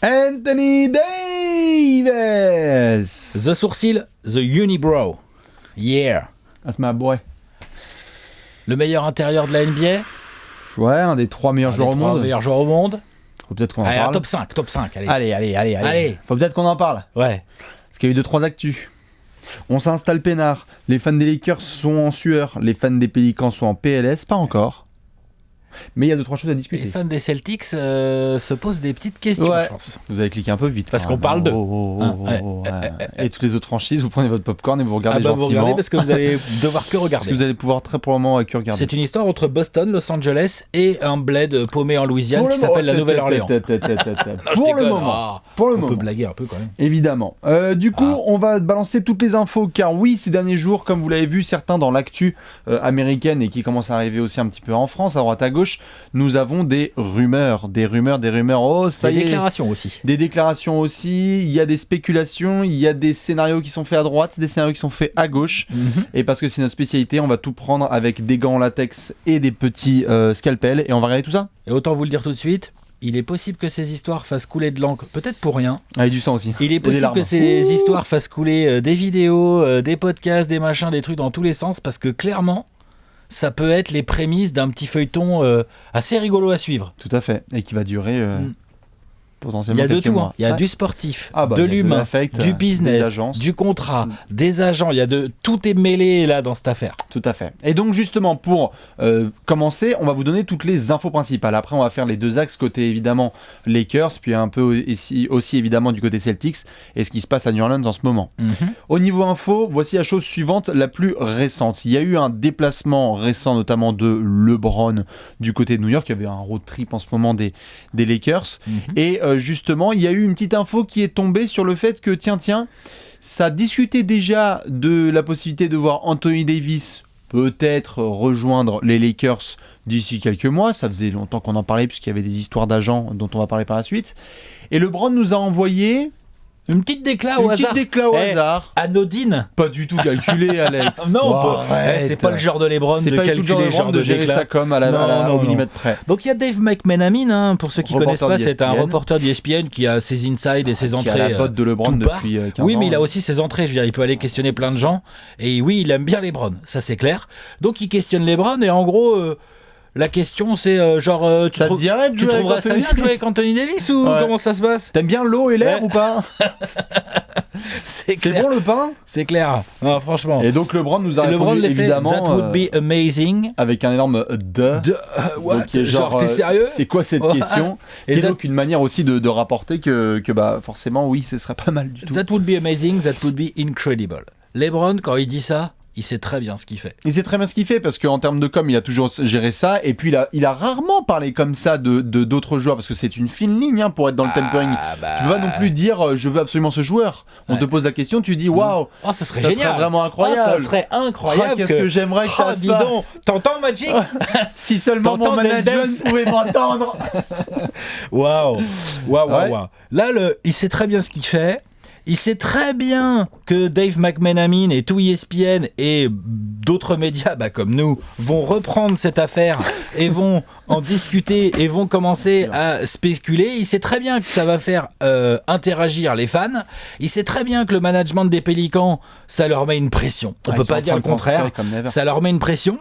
Anthony Davis. The Sourcil, The Unibrow. Yeah. That's my boy. Le meilleur intérieur de la NBA. Ouais, un des 3 meilleurs joueurs au monde. meilleurs joueurs au monde. Faut peut-être qu'on en Allez, parle. top 5, allez. Allez. Faut peut-être qu'on en parle. Ouais. Parce qu'il y a eu 2-3 actus. On s'installe peinard. Les fans des Lakers sont en sueur. Les fans des Pélicans sont en PLS. Pas encore. Mais il y a 2-3 choses à discuter. Les fans des Celtics se posent des petites questions, je pense. Vous avez cliqué un peu vite. Parce qu'on parle de... Et toutes les autres franchises, vous prenez votre popcorn et vous regardez gentiment. Vous regardez parce que vous allez devoir que regarder. Parce que vous allez pouvoir très probablement que regarder. C'est une histoire entre Boston, Los Angeles et un bled paumé en Louisiane qui s'appelle la Nouvelle-Orléans. Pour le moment. On peut blaguer un peu quand même. Évidemment. Du coup, on va balancer toutes les infos, car oui, ces derniers jours, comme vous l'avez vu, certains dans l'actu américaine et qui commence à arriver aussi un petit peu en France, à droite à gauche, nous avons des rumeurs. Oh, ça y est. Des déclarations aussi. Des déclarations aussi. Il y a des spéculations. Il y a des scénarios qui sont faits à droite, des scénarios qui sont faits à gauche. Et parce que c'est notre spécialité, on va tout prendre avec des gants en latex et des petits scalpels et on va regarder tout ça. Et autant vous le dire tout de suite, il est possible que ces histoires fassent couler de l'encre, peut-être pour rien. Ah, et du sang aussi. Il est possible que ces histoires fassent couler des vidéos, des podcasts, des machins, des trucs dans tous les sens, parce que clairement, ça peut être les prémices d'un petit feuilleton assez rigolo à suivre. Tout à fait. Et qui va durer potentiellement il y a de quelques tout, mois. Il y a du sportif, de l'humain, l'affect, du business, du contrat, des agents. Tout est mêlé là dans cette affaire. Tout à fait. Et donc justement pour commencer, on va vous donner toutes les infos principales. Après on va faire les deux axes côté évidemment Lakers, puis un peu aussi évidemment du côté Celtics et ce qui se passe à New Orleans en ce moment. Au niveau info, voici la chose suivante, la plus récente. Il y a eu un déplacement récent notamment de LeBron du côté de New York. Il y avait un road trip en ce moment des Lakers. Et justement, il y a eu une petite info qui est tombée sur le fait que, tiens, ça discutait déjà de la possibilité de voir Anthony Davis peut-être rejoindre les Lakers d'ici quelques mois. Ça faisait longtemps qu'on en parlait puisqu'il y avait des histoires d'agents dont on va parler par la suite. Et LeBron nous a envoyé... Une petite déclat au hasard. Anodine. Pas du tout calculé, Alex. Non, c'est pas le genre de LeBron de calculer le genre de gérer ça comme au millimètre près. Donc il y a Dave McMenamin, pour ceux qui connaissent pas, c'est un reporter d'ESPN qui a ses insides et ses entrées. Qui a la botte de LeBron depuis 15 ans. Oui, mais il a aussi ses entrées. Je veux dire, il peut aller questionner plein de gens. Et oui, il aime bien LeBron, ça c'est clair. Donc il questionne LeBron et en gros. La question c'est tu trouveras ça bien de jouer avec Anthony Davis ou comment ça se passe? T'aimes bien l'eau et l'air ou pas? C'est bon le pain? C'est clair. Non, franchement. Et donc LeBron nous a répondu évidemment That would be amazing avec un énorme what? Donc, genre t'es sérieux? C'est quoi cette question? Et donc une manière aussi de rapporter que bah forcément oui, ce serait pas mal du tout. That would be amazing, that would be incredible. LeBron quand il dit ça, il sait très bien ce qu'il fait. Il sait très bien ce qu'il fait parce qu'en termes de com, il a toujours géré ça. Et puis il a rarement parlé comme ça de d'autres joueurs parce que c'est une fine ligne pour être dans le tempering. Tu peux pas non plus dire je veux absolument ce joueur. On te pose la question, tu dis waouh, ça serait génial. Ça serait vraiment incroyable. Ça serait incroyable. Qu'est-ce que j'aimerais que ça se passe. T'entends Magic? Si seulement mon manager pouvait m'entendre. Waouh. Là, il sait très bien ce qu'il fait. Il sait très bien que Dave McMenamin et tout ESPN et d'autres médias comme nous vont reprendre cette affaire et vont en discuter et vont commencer à spéculer. Il sait très bien que ça va faire interagir les fans. Il sait très bien que le management des Pélicans, ça leur met une pression. On peut pas dire le contraire. Ça leur met une pression.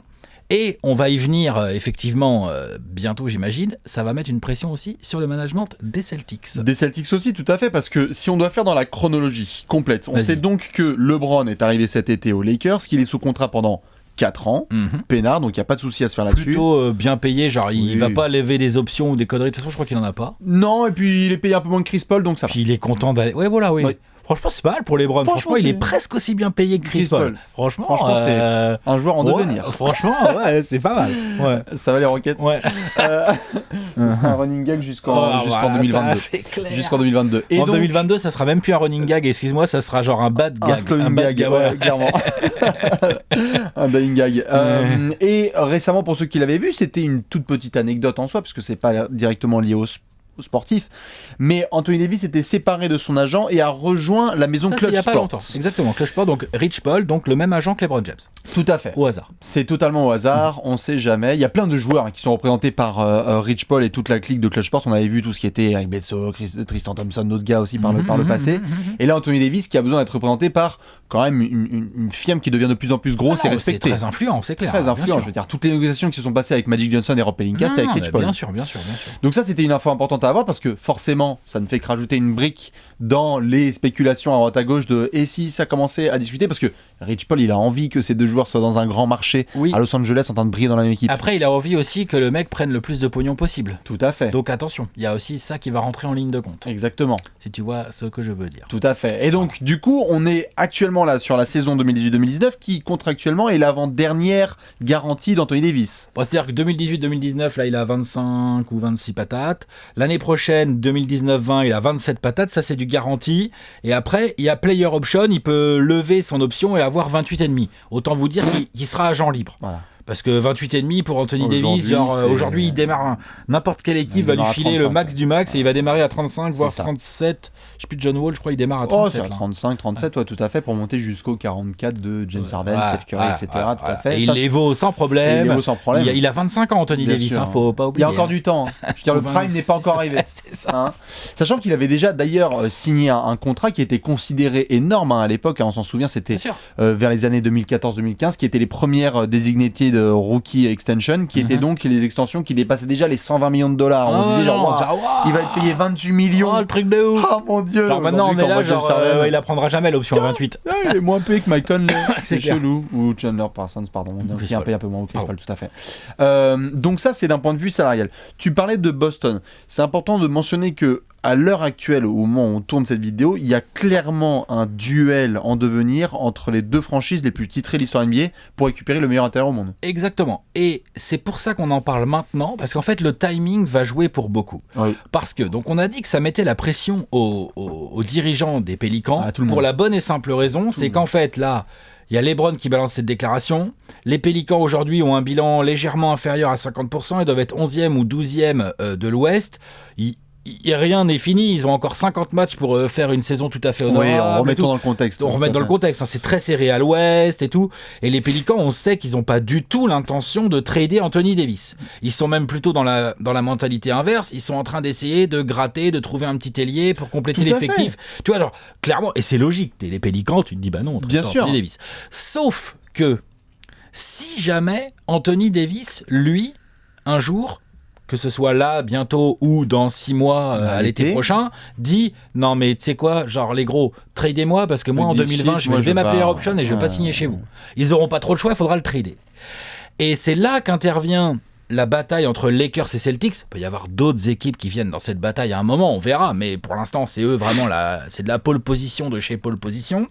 Et on va y venir effectivement bientôt, j'imagine. Ça va mettre une pression aussi sur le management des Celtics. Des Celtics aussi, tout à fait, parce que si on doit faire dans la chronologie complète, on sait donc que LeBron est arrivé cet été aux Lakers, qu'il est sous contrat pendant 4 ans, peinard, donc il n'y a pas de souci à se faire là-dessus. Plutôt bien payé, genre il va pas lever des options ou des conneries, de toute façon je crois qu'il en a pas. Non, et puis il est payé un peu moins que Chris Paul, donc ça va. Puis il est content d'aller... Ouais. Franchement, c'est pas mal pour LeBron. Franchement, il est presque aussi bien payé que Chris Paul. Franchement c'est un joueur en devenir. Franchement, c'est pas mal. Ouais. Ça va les Rockets. Ouais. C'est un running gag jusqu'en 2022. C'est clair. Jusqu'en 2022. Et en 2022, ça sera même plus un running gag. Excuse-moi, ça sera genre un bad gag. Un bad gag, ouais, clairement. Un dying gag. Et récemment, pour ceux qui l'avaient vu, c'était une toute petite anecdote en soi, parce que c'est pas directement lié au sportif. Mais Anthony Davis était séparé de son agent et a rejoint la maison Clutch il y a Sports. pas longtemps. Exactement, Clutch Sports, donc Rich Paul, donc le même agent que LeBron James. Tout à fait. Au hasard. C'est totalement au hasard, on sait jamais. Il y a plein de joueurs qui sont représentés par Rich Paul et toute la clique de Clutch Sports. On avait vu tout ce qui était Eric Bledsoe, Tristan Thompson, d'autres gars aussi par le passé. Et là, Anthony Davis qui a besoin d'être représenté par quand même une firme qui devient de plus en plus grosse et respectée. C'est très influent, c'est clair. Très influent, je veux dire. Toutes les négociations qui se sont passées avec Magic Johnson et Rob Pelinka, c'était avec Rich Paul. Bien sûr. Donc ça, c'était une info importante à avoir parce que forcément, ça ne fait que rajouter une brique dans les spéculations à droite à gauche de et si ça commençait à discuter, parce que Rich Paul, il a envie que ces deux joueurs soient dans un grand marché à Los Angeles en train de briller dans la même équipe. Après, il a envie aussi que le mec prenne le plus de pognon possible. Tout à fait. Donc attention, il y a aussi ça qui va rentrer en ligne de compte. Exactement. Si tu vois ce que je veux dire. Tout à fait. Et donc, du coup, on est actuellement là sur la saison 2018-2019 qui, contractuellement, est l'avant-dernière garantie d'Anthony Davis. Bon, c'est-à-dire que 2018-2019, là, il a 25 ou 26 patates. L'année prochaine, 2019-20, il a 27 patates. Ça, c'est du garanti. Et après, il y a player option. Il peut lever son option et avoir 28,5. Autant vous dire qu'il sera agent libre. Voilà. Parce que 28,5 pour Anthony Davis, aujourd'hui, il démarre n'importe quelle équipe va lui filer 35, le max du max et il va démarrer à 35, voire 37. Je sais plus, John Wall, je crois, il démarre à 37. C'est à 35, 37, ouais, tout à fait, pour monter jusqu'au 44 de James Harden, Steph Curry, etc. Tout à fait. Et il les vaut sans problème. Il a 25 ans, Anthony Davis, faut pas oublier. Il y a encore du temps. Je veux dire, le prime n'est pas encore arrivé. C'est ça. Sachant qu'il avait déjà d'ailleurs signé un contrat qui était considéré énorme à l'époque, on s'en souvient, c'était vers les années 2014-2015, qui étaient les premières designated de rookie extension, qui étaient donc les extensions qui dépassaient déjà les 120 millions de dollars. On se disait il va être payé 28 millions. Le truc de ouf. Oh mon dieu. Alors maintenant on est là, il apprendra jamais l'option 28. Il est moins payé que Mike Conley. C'est chelou. Ou Chandler Parsons, pardon. Qui est un peu moins au Chris Paul, tout à fait. Donc ça, c'est d'un point de vue salarial. Tu parlais de Boston. C'est important de mentionner que à l'heure actuelle, au moment où on tourne cette vidéo, il y a clairement un duel en devenir entre les deux franchises les plus titrées de l'histoire NBA pour récupérer le meilleur intérieur au monde. Exactement. Et c'est pour ça qu'on en parle maintenant, parce qu'en fait, le timing va jouer pour beaucoup. Oui. Parce que, donc on a dit que ça mettait la pression aux dirigeants des Pélicans, pour la bonne et simple raison, c'est qu'en fait, là, il y a LeBron qui balance cette déclaration. Les Pélicans aujourd'hui ont un bilan légèrement inférieur à 50%, ils doivent être 11e ou 12e de l'Ouest. Rien n'est fini, ils ont encore 50 matchs pour faire une saison tout à fait honorable. Oui, on remet dans le contexte. On remet dans le contexte, c'est très serré à l'ouest et tout. Et les Pélicans, on sait qu'ils n'ont pas du tout l'intention de trader Anthony Davis. Ils sont même plutôt dans la mentalité inverse, ils sont en train d'essayer de gratter, de trouver un petit ailier pour compléter l'effectif. Tu vois, alors, clairement, et c'est logique, t'es les Pélicans, tu te dis, bah non, bien sûr. Anthony Davis. Sauf que, si jamais Anthony Davis, lui, un jour, que ce soit là, bientôt, ou dans 6 mois, à l'été prochain, dit non mais tu sais quoi, genre les gros, tradez-moi parce que moi en 2020 je vais lever ma player option et je vais pas signer chez vous. Ils auront pas trop le choix, il faudra le trader. Et c'est là qu'intervient la bataille entre Lakers et Celtics. Il peut y avoir d'autres équipes qui viennent dans cette bataille à un moment, on verra, mais pour l'instant c'est eux vraiment, c'est de la pole position de chez pole position.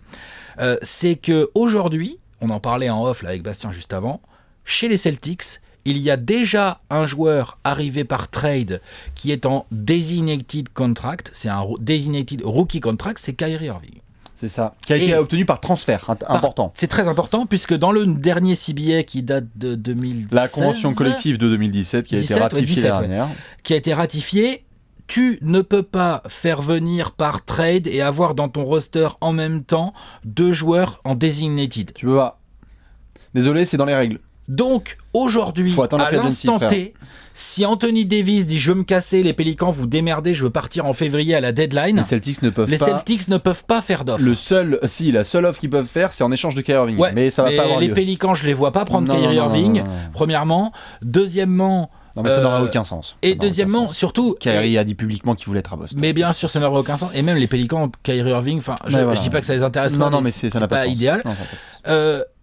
C'est que aujourd'hui, on en parlait en off là, avec Bastien juste avant, chez les Celtics, il y a déjà un joueur arrivé par trade qui est en designated contract, c'est un designated rookie contract, c'est Kyrie Irving. C'est ça, qui a été obtenu par transfert, important. C'est très important puisque dans le dernier CBA qui date de 2016... La convention collective de 2017 qui a été ratifiée l'année dernière. Qui a été ratifiée, tu ne peux pas faire venir par trade et avoir dans ton roster en même temps 2 joueurs en designated. Tu peux pas. Désolé, c'est dans les règles. Donc, aujourd'hui, à l'instant T, si Anthony Davis dit « je veux me casser, les Pélicans, vous démerdez, je veux partir en février à la deadline », les Celtics ne peuvent pas faire d'offre. La seule offre qu'ils peuvent faire, c'est en échange de Kyrie Irving. Ouais, mais ça va pas avoir lieu. Les Pélicans, je les vois pas prendre Kyrie Irving, premièrement. Deuxièmement... Non mais ça n'aurait aucun sens. Et deuxièmement, surtout... Kyrie a dit publiquement qu'il voulait être à Boston. Mais bien sûr, ça n'aurait aucun sens. Et même les Pélicans, Kyrie Irving, je dis pas que ça les intéresse pas, mais ça n'a pas idéal.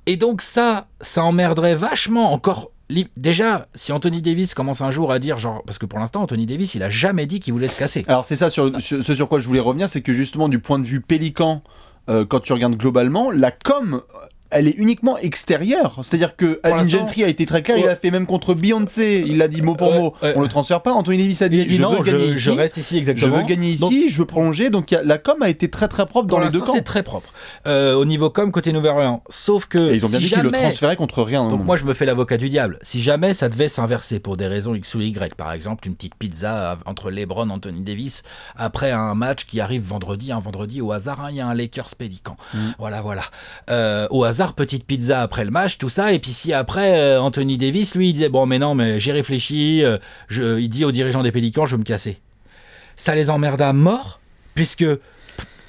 Et donc ça emmerderait vachement encore... Déjà, si Anthony Davis commence un jour à dire, genre, parce que pour l'instant, Anthony Davis, il a jamais dit qu'il voulait se casser. Alors c'est ça, ce sur quoi je voulais revenir, c'est que justement, du point de vue Pélican, quand tu regardes globalement, la com elle est uniquement extérieure. C'est-à-dire que Alvin Gentry a été très clair, il a fait même contre Beyoncé, il l'a dit mot pour mot, on le transfère pas. Anthony Davis a dit, je reste ici, exactement. Je veux gagner ici, je veux prolonger. Donc la com a été très très propre dans les deux camps. C'est très propre. Au niveau com, côté Nouvelle-Orléans. Sauf que et ils ont bien dit qu'ils le transféraient contre rien. Donc moi je me fais l'avocat du diable. Si jamais ça devait s'inverser pour des raisons X ou Y, par exemple une petite pizza entre LeBron et Anthony Davis après un match qui arrive vendredi au hasard, il y a un Lakers Pélican. Voilà. Au hasard, petite pizza après le match, tout ça, et puis si après Anthony Davis, lui, il disait bon mais non, mais j'ai réfléchi, il dit aux dirigeants des Pélicans, je veux me casser. Ça les emmerde à mort, puisque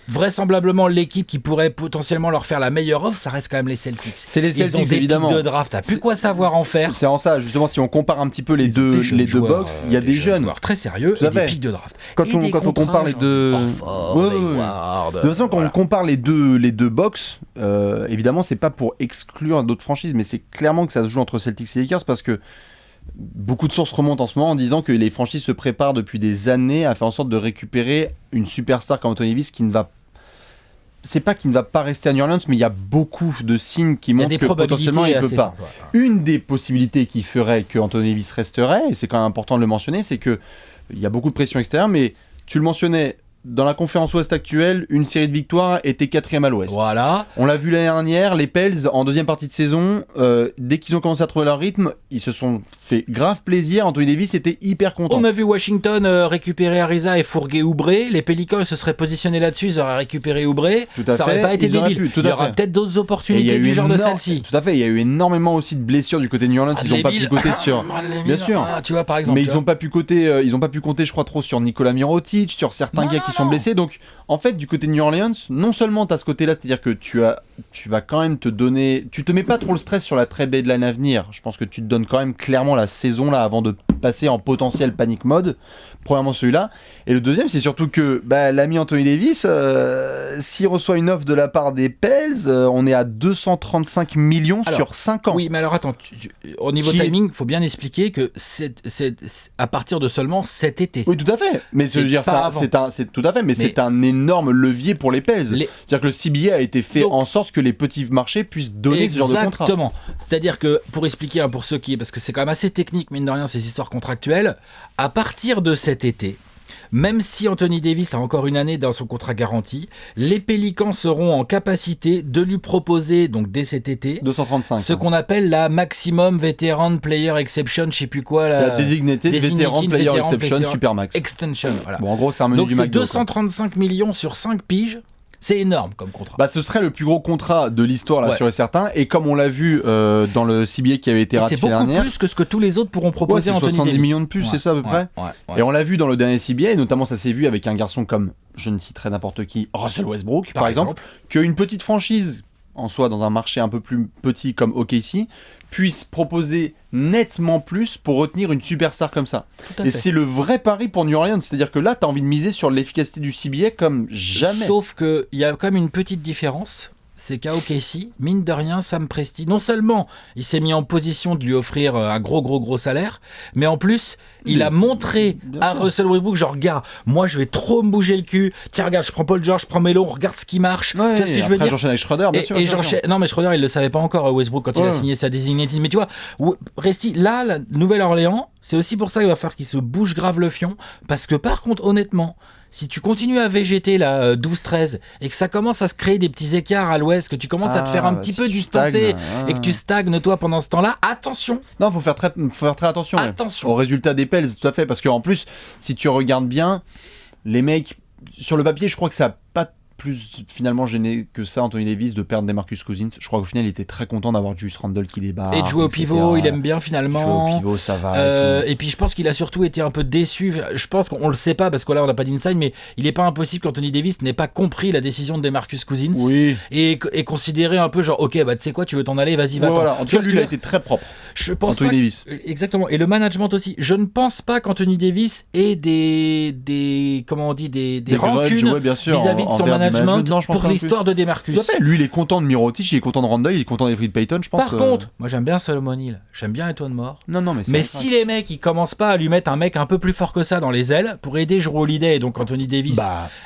vraisemblablement l'équipe qui pourrait potentiellement leur faire la meilleure offre, ça reste quand même les Celtics. C'est les Celtics, ils ont des évidemment. pics de draft, t'as plus quoi savoir en faire. C'est en ça, justement, si on compare un petit peu les deux box, il y a des jeunes joueurs très sérieux et des pics de draft. Quand on compare les deux, de toute façon, quand on compare les deux box, évidemment, c'est pas pour exclure d'autres franchises, mais c'est clairement que ça se joue entre Celtics et Lakers parce que beaucoup de sources remontent en ce moment en disant que les franchises se préparent depuis des années à faire en sorte de récupérer une superstar comme Anthony Davis qui ne va pas rester à New Orleans, mais il y a beaucoup de signes qui montrent que potentiellement il ne peut pas. Une des possibilités qui ferait que Anthony Davis resterait, et c'est quand même important de le mentionner, c'est qu'il y a beaucoup de pression extérieure, mais tu le mentionnais, dans la conférence Ouest actuelle, une série de victoires était 4e à l'Ouest. Voilà. On l'a vu l'année dernière, les Pels, en deuxième partie de saison, dès qu'ils ont commencé à trouver leur rythme, ils se sont fait grave plaisir. Anthony Davis était hyper content. On a vu Washington récupérer Ariza et fourguer Oubre. Les Pélicans ils se seraient positionnés là-dessus, ils auraient récupéré Oubre. Ça aurait pas été débile. Il y aura peut-être d'autres opportunités du genre de celle-ci. Tout à fait. Il y a eu énormément aussi de blessures du côté de New Orleans. Ils n'ont pas pu compter sur. Bien sûr. Tu vois par exemple. Mais ils n'ont pas pu compter. Je crois, trop sur Nikola Mirotic, sur certains gars qui sont blessés. Donc en fait, du côté de New Orleans, non seulement tu as ce côté-là, c'est-à-dire que tu vas quand même te donner. Tu te mets pas trop le stress sur la trade deadline à venir. Je pense que tu te donnes quand même clairement la saison là avant de passer en potentiel panic mode. Premièrement celui-là. Et le deuxième, c'est surtout que l'ami Anthony Davis, s'il reçoit une offre de la part des Pels, on est à 235 millions sur 5 ans. Oui, mais alors attends, au niveau timing, il faut bien expliquer que c'est à partir de seulement cet été. Oui, tout à fait. Mais je veux dire ça, c'est tout à fait. Mais c'est un énorme levier pour les Pels. C'est-à-dire que le CBA a été fait en sorte que les petits marchés puissent donner ce genre de contrat. Exactement. C'est-à-dire que pour expliquer pour ceux qui, parce que c'est quand même assez technique mine de rien ces histoires contractuelles, à partir de cet été, même si Anthony Davis a encore une année dans son contrat garanti, les Pélicans seront en capacité de lui proposer, donc dès cet été, 235, ce qu'on appelle la Maximum Veteran Player Exception, je sais plus quoi. C'est la Designated Veteran Player Exception Supermax. Extension, voilà. Bon, en gros, c'est un menu du McDo. Donc c'est 235 millions sur 5 piges. C'est énorme comme contrat. Ce serait le plus gros contrat de l'histoire, là, sûr et certain. Et comme on l'a vu dans le CBA qui avait été ratifié l'année dernière. C'est beaucoup plus que ce que tous les autres pourront proposer à Anthony 70 Davis. millions de plus, c'est ça à peu près. Et on l'a vu dans le dernier CBA, et notamment ça s'est vu avec un garçon comme, je ne citerai n'importe qui, Russell Westbrook, par exemple, qu'une petite franchise, en soi, dans un marché un peu plus petit comme OKC, puisse proposer nettement plus pour retenir une superstar comme ça. Et c'est le vrai pari pour New Orleans, c'est-à-dire que là, tu as envie de miser sur l'efficacité du CBA comme jamais. Sauf qu'il y a quand même une petite différence, c'est qu'à OKC, mine de rien, Sam Presti, non seulement il s'est mis en position de lui offrir un gros salaire, mais en plus, il a montré à Russell Westbrook, genre, gars, moi je vais trop me bouger le cul, tiens, regarde, je prends Paul George, je prends Melo, regarde ce qui marche, tu vois ce que je veux dire. J'enchaîne avec Schroeder, bien sûr. Non, mais Schroeder, il le savait pas encore, Westbrook, quand il a signé sa designated. Mais tu vois, Presti, là, la Nouvelle-Orléans, c'est aussi pour ça qu'il va falloir qu'il se bouge grave le fion, parce que par contre, honnêtement, si tu continues à végéter là 12-13 et que ça commence à se créer des petits écarts à l'ouest, que tu commences à te faire un petit peu distancer et que tu stagnes toi pendant ce temps-là, attention. Non, faut faire très attention. Au résultat des Pels, tout à fait, parce qu'en plus, si tu regardes bien, les mecs sur le papier, je crois que ça a pas plus finalement gêné que ça Anthony Davis de perdre DeMarcus Cousins. Je crois qu'au final il était très content d'avoir Julius Randle qui débarque. Et de jouer au pivot, il aime bien finalement. Jouer au pivot, ça va. Et puis je pense qu'il a surtout été un peu déçu. Je pense qu'on le sait pas parce que là on n'a pas d'inside, mais il est pas impossible qu'Anthony Davis n'ait pas compris la décision de DeMarcus Cousins. Oui. Et considéré un peu genre ok tu sais quoi, tu veux t'en aller, vas-y va-t'en. Voilà. En tout cas lui il a été très propre. Je pense Anthony Davis. Exactement. Et le management aussi. Je ne pense pas qu'Anthony Davis ait des comment on dit des rancunes vis-à-vis de son management management non, je pense pour pas non l'histoire de DeMarcus. Tout à fait. Lui, il est content de Mirotic, il est content de Randle, il est content d'Elfrid Payton, je pense. Par contre, moi j'aime bien Solomon Hill, j'aime bien Étoile Mort. Non, non, mais c'est Mais vrai, si les mecs ils commencent pas à lui mettre un mec un peu plus fort que ça dans les ailes pour aider Jrue Holiday et donc Anthony Davis,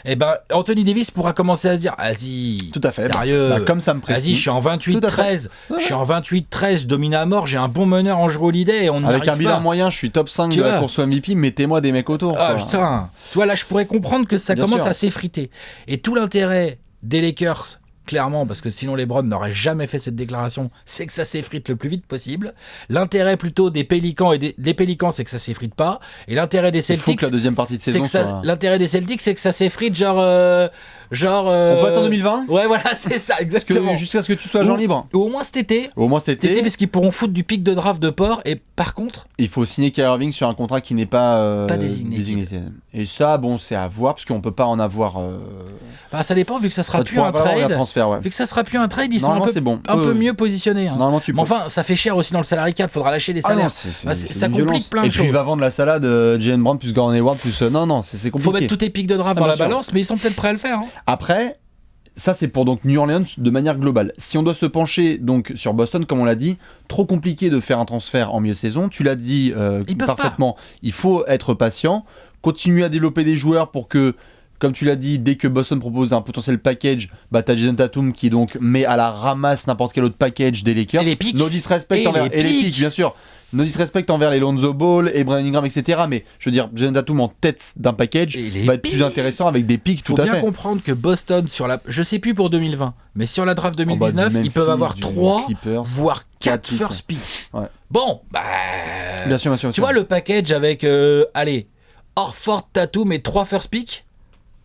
et ben Anthony Davis pourra commencer à se dire vas-y, tout à fait. sérieux, comme ça me précise. vas-y, je suis en 28-13, je suis en 28-13, je domine à mort, j'ai un bon meneur en Jrue Holiday et on n'y avec un arrive bilan pas. moyen, je suis top 5 de la course au MVP, mettez-moi des mecs autour. Ah quoi. putain, tu vois là je pourrais comprendre que ça Bien commence sûr. à s'effriter. Et tout l'intérêt des Lakers, clairement, parce que sinon LeBron n'aurait jamais fait cette déclaration, c'est que ça s'effrite le plus vite possible. L'intérêt plutôt des Pélicans et des Pélicans, c'est que ça s'effrite pas. Et l'intérêt des Il faut Celtics, que la deuxième partie de c'est saison que ça, soit... l'intérêt des Celtics, c'est que ça s'effrite genre. On peut attendre 2020 Ouais, voilà, c'est ça, exactement. jusqu'à ce que tu sois agent libre. Ou au moins cet été. Au moins cet été, Parce qu'ils pourront foutre du pic de draft de port. Et par contre, il faut signer Kyrie Irving sur un contrat qui n'est pas, Pas désigné. Et ça, bon, c'est à voir, parce qu'on peut pas en avoir... enfin, ça dépend, vu que ça sera tu plus un pourras pas avoir trade. transfert, ouais. Vu que ça sera plus un trade, ils sont Normalement, un peu, c'est bon. un peu mieux positionnés. Hein. Normalement, tu peux. Mais enfin, ça fait cher aussi dans le salary cap. Faudra lâcher des Ah salaires. non, Ça une complique violence. plein de Et puis choses. il va vendre la salade Jalen Brown plus Gordon Hayward plus... non, c'est compliqué. Faut mettre tous tes pics de draft Ah, dans bien la sûr. balance, mais ils sont peut-être prêts à le faire. Hein. Après, ça c'est pour donc New Orleans de manière globale. Si on doit se pencher donc sur Boston, comme on l'a dit, trop compliqué de faire un transfert en milieu de saison. Tu l'as dit Ils peuvent parfaitement. Il faut être patient, continuer à développer des joueurs pour que, comme tu l'as dit, dès que Boston propose un potentiel package, bah t'as Jason Tatum qui donc met à la ramasse n'importe quel autre package des Lakers. Et les pics. No disrespect Et envers les et les pics. pics, bien sûr. No disrespect envers les Lonzo Ball et Brandon Ingram, etc. Mais je veux dire, Jason Tatum en tête d'un package Et les va être pics. plus intéressant avec des pics, Faut tout à bien fait. comprendre que Boston, sur la, je sais plus pour 2020, mais sur la draft 2019, du ils peuvent Memphis, avoir du 3, Clippers, voire 4 quatre first pick. Ouais. Bon, bah. Bien sûr, bien sûr. Tu vois le package avec, allez, Horford, Tatum et 3 first pick.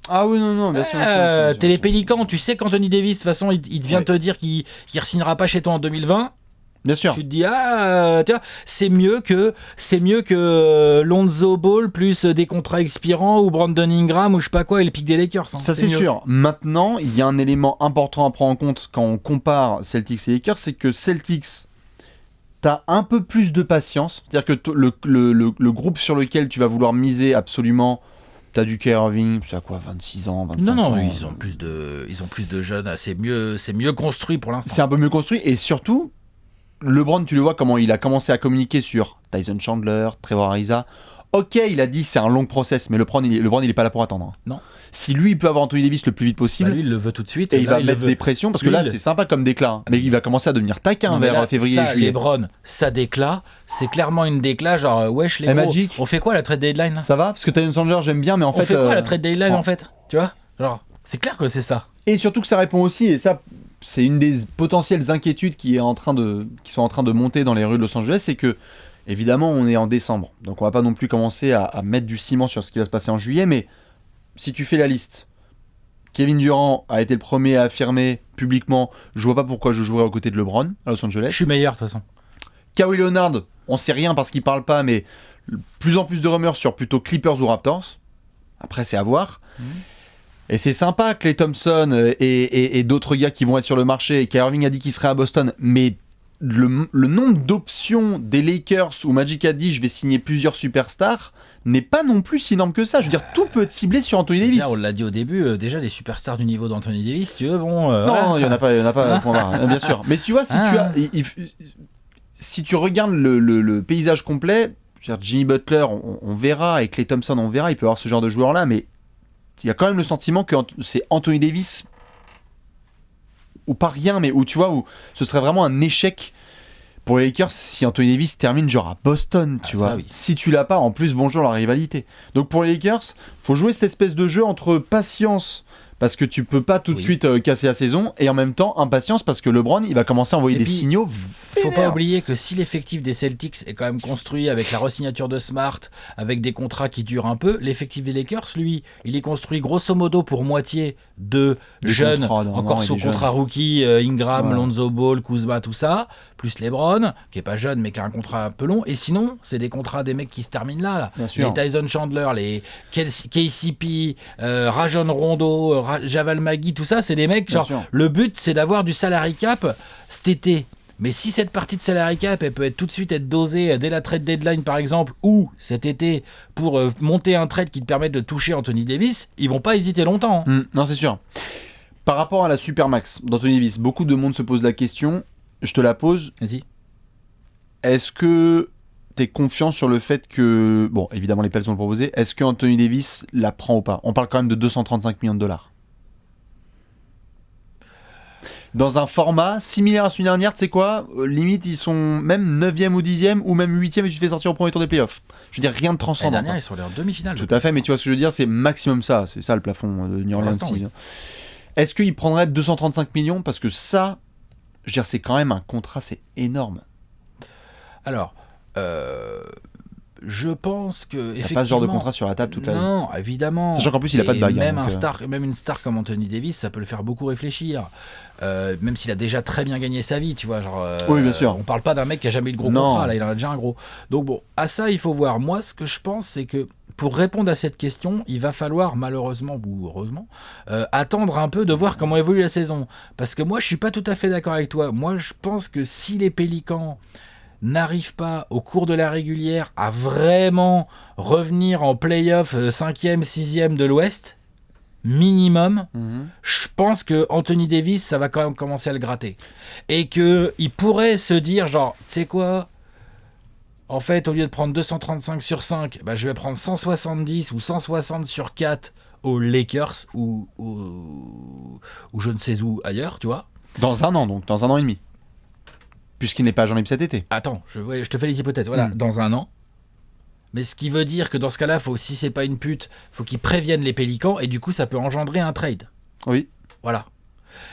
Ah oui, non, bien sûr. bien sûr, bien sûr, T'es les bien sûr. Pélicans, tu sais qu'Anthony Davis, de toute façon, il vient Ouais. te dire qu'il re-signera pas chez toi en 2020. Bien sûr. Tu te dis, tu vois, c'est mieux que Lonzo Ball plus des contrats expirants ou Brandon Ingram ou je sais pas quoi et le pic des Lakers. Hein. Ça c'est mieux. sûr. Maintenant, il y a un élément important à prendre en compte quand on compare Celtics et Lakers, c'est que Celtics, t'as un peu plus de patience. C'est-à-dire que le groupe sur lequel tu vas vouloir miser absolument, t'as du Kyrie Irving, c'est à quoi, 26 ans, 25 ans. Non, ils ont plus de jeunes. C'est mieux construit pour l'instant. C'est un peu mieux construit et surtout, LeBron, tu le vois comment il a commencé à communiquer sur Tyson Chandler, Trevor Ariza. Ok, il a dit c'est un long process, mais LeBron il est pas là pour attendre. Non. Si lui il peut avoir Anthony Davis le plus vite possible, Bah, lui, il le veut tout de suite. et il là, va le mettre veut. des pressions parce que Lui, là il- c'est sympa comme déclin, mais il va commencer à devenir taquin Non, mais vers là, février ça, juillet. LeBron, ça déclat. C'est clairement une déclat, genre, wesh, les Et gros. Magic. On fait quoi la trade deadline là Ça va parce que Tyson Chandler j'aime bien, mais en On fait quoi la trade deadline bon. en fait? Tu vois? Genre, c'est clair que c'est ça. Et surtout que ça répond aussi, et ça c'est une des potentielles inquiétudes qui sont en train de monter dans les rues de Los Angeles, c'est que évidemment on est en décembre, donc on va pas non plus commencer à mettre du ciment sur ce qui va se passer en juillet, mais si tu fais la liste, Kevin Durant a été le premier à affirmer publiquement je vois pas pourquoi je jouerais aux côtés de LeBron à Los Angeles. Je suis meilleur de toute façon. Kawhi Leonard, on sait rien parce qu'il parle pas, mais plus en plus de rumeurs sur plutôt Clippers ou Raptors. Après, c'est à voir. Et c'est sympa, Klay Thompson et d'autres gars qui vont être sur le marché. Kyrie Irving a dit qu'il serait à Boston, mais le nombre d'options des Lakers où Magic a dit je vais signer plusieurs superstars n'est pas non plus si énorme que ça. Je veux dire, tout peut être ciblé sur Anthony Davis. Déjà, on l'a dit au début, déjà des superstars du niveau d'Anthony Davis, tu veux, bon. Non, il y en a pas, point barre, bien sûr. Mais tu vois, si tu as, si tu regardes le paysage complet, je veux dire, Jimmy Butler, on verra, et Klay Thompson, on verra, il peut avoir ce genre de joueur-là, mais il y a quand même le sentiment que c'est Anthony Davis ou pas rien, mais où tu vois, où ce serait vraiment un échec pour les Lakers si Anthony Davis termine genre à Boston, tu vois. oui. Si tu l'as pas, en plus, bonjour la rivalité. Donc pour les Lakers, faut jouer cette espèce de jeu entre patience, parce que tu peux pas tout de suite casser la saison, et en même temps impatience parce que LeBron il va commencer à envoyer Et des puis, signaux. Faut pas oublier que si l'effectif des Celtics est quand même construit avec la re-signature de Smart, avec des contrats qui durent un peu, l'effectif des Lakers, lui, il est construit grosso modo pour moitié de Des jeunes, contrats, non, encore non, sous et des contrat rookie, Ingram, Ouais. Lonzo Ball, Kuzma, tout ça, plus LeBron, qui est pas jeune mais qui a un contrat un peu long. Et sinon, c'est des contrats des mecs qui se terminent là. Bien sûr. Les Tyson Chandler, les KCP, Rajon Rondo, Javal Magui, tout ça, c'est des mecs, Bien genre, sûr. le but c'est d'avoir du salary cap cet été. Mais si cette partie de salary cap, elle peut être tout de suite être dosée dès la trade deadline par exemple, ou cet été pour monter un trade qui te permette de toucher Anthony Davis, ils vont pas hésiter longtemps. Non, c'est sûr. Par rapport à la Supermax d'Anthony Davis, beaucoup de monde se pose la question. Je te la pose. Vas-y. Est-ce que t'es confiant sur le fait que... Bon, évidemment, les Pels vont le proposer. Est-ce que Anthony Davis la prend ou pas? On parle quand même de 235 millions de dollars. Dans un format similaire à celui dernière, tu sais quoi, limite, ils sont même 9e ou 10e ou même 8e et tu te fais sortir au premier tour des playoffs. Je veux dire, rien de transcendant. L'année dernière, ils sont allés en demi-finale. Tout à fait, mais tu vois ce que je veux dire, c'est maximum ça. C'est ça le plafond de New Orleans. Oui. Est-ce qu'il prendrait 235 millions? Parce que ça, je veux dire, c'est quand même un contrat, c'est énorme. Alors, je pense que Il n'y a pas ce genre de contrat sur la table toute la vie. Non, évidemment. Sachant qu'en plus, il n'a pas de bagarre. Même une star comme Anthony Davis, ça peut le faire beaucoup réfléchir. Même s'il a déjà très bien gagné sa vie, tu vois. Genre, oui, bien sûr. On parle pas d'un mec qui a jamais eu de gros contrat, là, il en a déjà un gros. Donc bon, à ça, il faut voir. Moi, ce que je pense, c'est que pour répondre à cette question, il va falloir, malheureusement ou heureusement, attendre un peu de voir comment évolue la saison. Parce que moi, je suis pas tout à fait d'accord avec toi. Moi, je pense que si les Pélicans n'arrive pas au cours de la régulière à vraiment revenir en play-off 5e, 6e de l'Ouest, minimum, je pense que Anthony Davis, ça va quand même commencer à le gratter. Et qu'il pourrait se dire, genre, tu sais quoi, en fait, au lieu de prendre 235 sur 5, bah, je vais prendre 170 ou 160 sur 4 aux Lakers ou je ne sais où ailleurs, tu vois. Dans un an, donc, dans un an et demi. Puisqu'il n'est pas agent libre cet été. Attends, je te fais les hypothèses. Voilà, dans un an. Mais ce qui veut dire que dans ce cas-là, si c'est pas une pute, faut qu'ils préviennent les Pélicans et du coup, ça peut engendrer un trade. Oui. Voilà.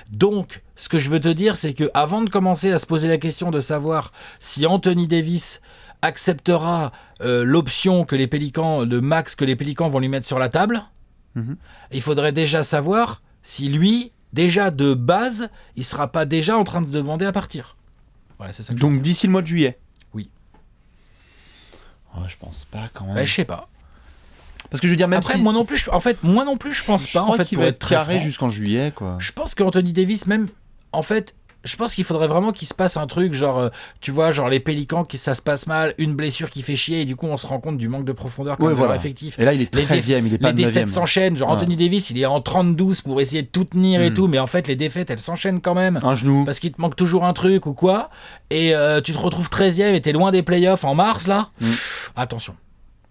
Donc, ce que je veux te dire, c'est que avant de commencer à se poser la question de savoir si Anthony Davis acceptera l'option que les Pélicans, de max que les Pélicans vont lui mettre sur la table, il faudrait déjà savoir si lui, déjà de base, il sera pas déjà en train de demander à partir. Voilà, c'est ça que donc d'ici le mois de juillet. Oui. Oh, je pense pas quand même. Bah, je sais pas. Parce que je veux dire, même après, si... moi non plus, je pense pas. Je crois qu'il va être carré jusqu'en juillet, quoi. Je pense qu'Anthony Davis, même, en fait, je pense qu'il faudrait vraiment qu'il se passe un truc, genre, tu vois, genre les Pélicans, ça se passe mal, une blessure qui fait chier, et du coup, on se rend compte du manque de profondeur quand même dans leur effectif. Et là, il est 13e, il est pas 9e. Les défaites s'enchaînent, genre Anthony Davis, il est en 30-12 pour essayer de tout tenir et tout, mais en fait, les défaites, elles s'enchaînent quand même. Un genou. Parce qu'il te manque toujours un truc ou quoi, et tu te retrouves 13e et t'es loin des playoffs en mars, là. Attention.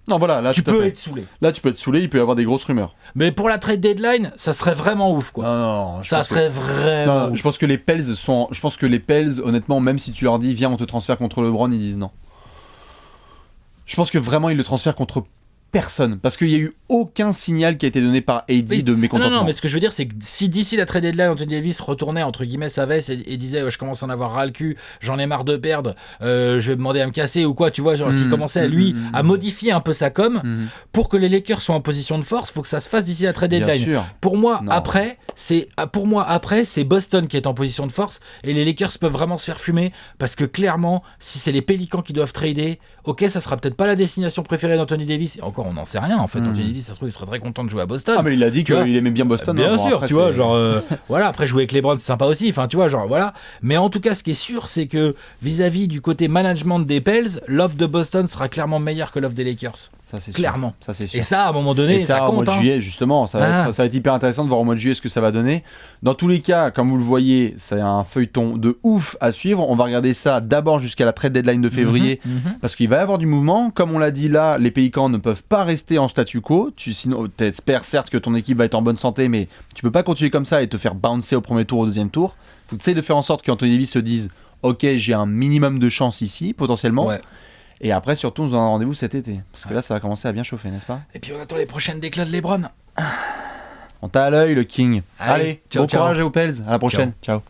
Non, voilà, là, tu peux être saoulé. Là, tu peux être saoulé, il peut y avoir des grosses rumeurs. Mais pour la trade deadline, ça serait vraiment ouf, quoi. Non, ça serait vraiment ouf. Je pense que les Pels, honnêtement, même si tu leur dis, viens, on te transfère contre LeBron, ils disent non. Je pense que vraiment, ils le transfèrent contre personne. Parce qu'il n'y a eu aucun signal qui a été donné par AD de mécontentement. Non, mais ce que je veux dire, c'est que si d'ici la trade deadline, Anthony Davis retournait, entre guillemets, sa veste et disait, je commence à en avoir ras le cul, j'en ai marre de perdre, je vais demander à me casser ou quoi, tu vois, genre s'il commençait à lui, à modifier un peu sa com, pour que les Lakers soient en position de force, faut que ça se fasse d'ici la trade deadline. Bien sûr. Pour moi, après, c'est Boston qui est en position de force, et les Lakers peuvent vraiment se faire fumer, parce que clairement, si c'est les Pélicans qui doivent trader, ok, ça sera peut-être pas la destination préférée d'Anthony Davis, et encore, on n'en sait rien, en fait. Anthony Davis, ça se trouve, il serait très content de jouer à Boston. Ah, mais il a dit qu'il aimait bien Boston. Bien sûr, après, tu vois, genre, voilà, après jouer avec LeBron, c'est sympa aussi, enfin, tu vois, genre, voilà. Mais en tout cas, ce qui est sûr, c'est que vis-à-vis du côté management des Pels, l'offre de Boston sera clairement meilleure que l'offre des Lakers. Ça, c'est clairement. Ça, c'est sûr. Et ça, à un moment donné, ça compte. Au mois de juillet, justement, ça va être hyper intéressant de voir au mois de juillet ce que ça va donner. Dans tous les cas, comme vous le voyez, c'est un feuilleton de ouf à suivre. On va regarder ça d'abord jusqu'à la trade deadline de février, parce qu'il va y avoir du mouvement. Comme on l'a dit là, les Pélicans ne peuvent pas rester en statu quo. Sinon, tu espères certes que ton équipe va être en bonne santé, mais tu peux pas continuer comme ça et te faire bouncer au premier tour, au deuxième tour. Faut que tu essaies de faire en sorte qu'Anthony Davis se dise, ok, j'ai un minimum de chance ici, potentiellement. Ouais. Et après, surtout, on se donne un rendez-vous cet été. Parce que là, ça va commencer à bien chauffer, n'est-ce pas? Et puis, on attend les prochaines déclats de LeBron. On t'a à l'œil, le King. Allez, bon courage aux Pels. À la prochaine. Ciao.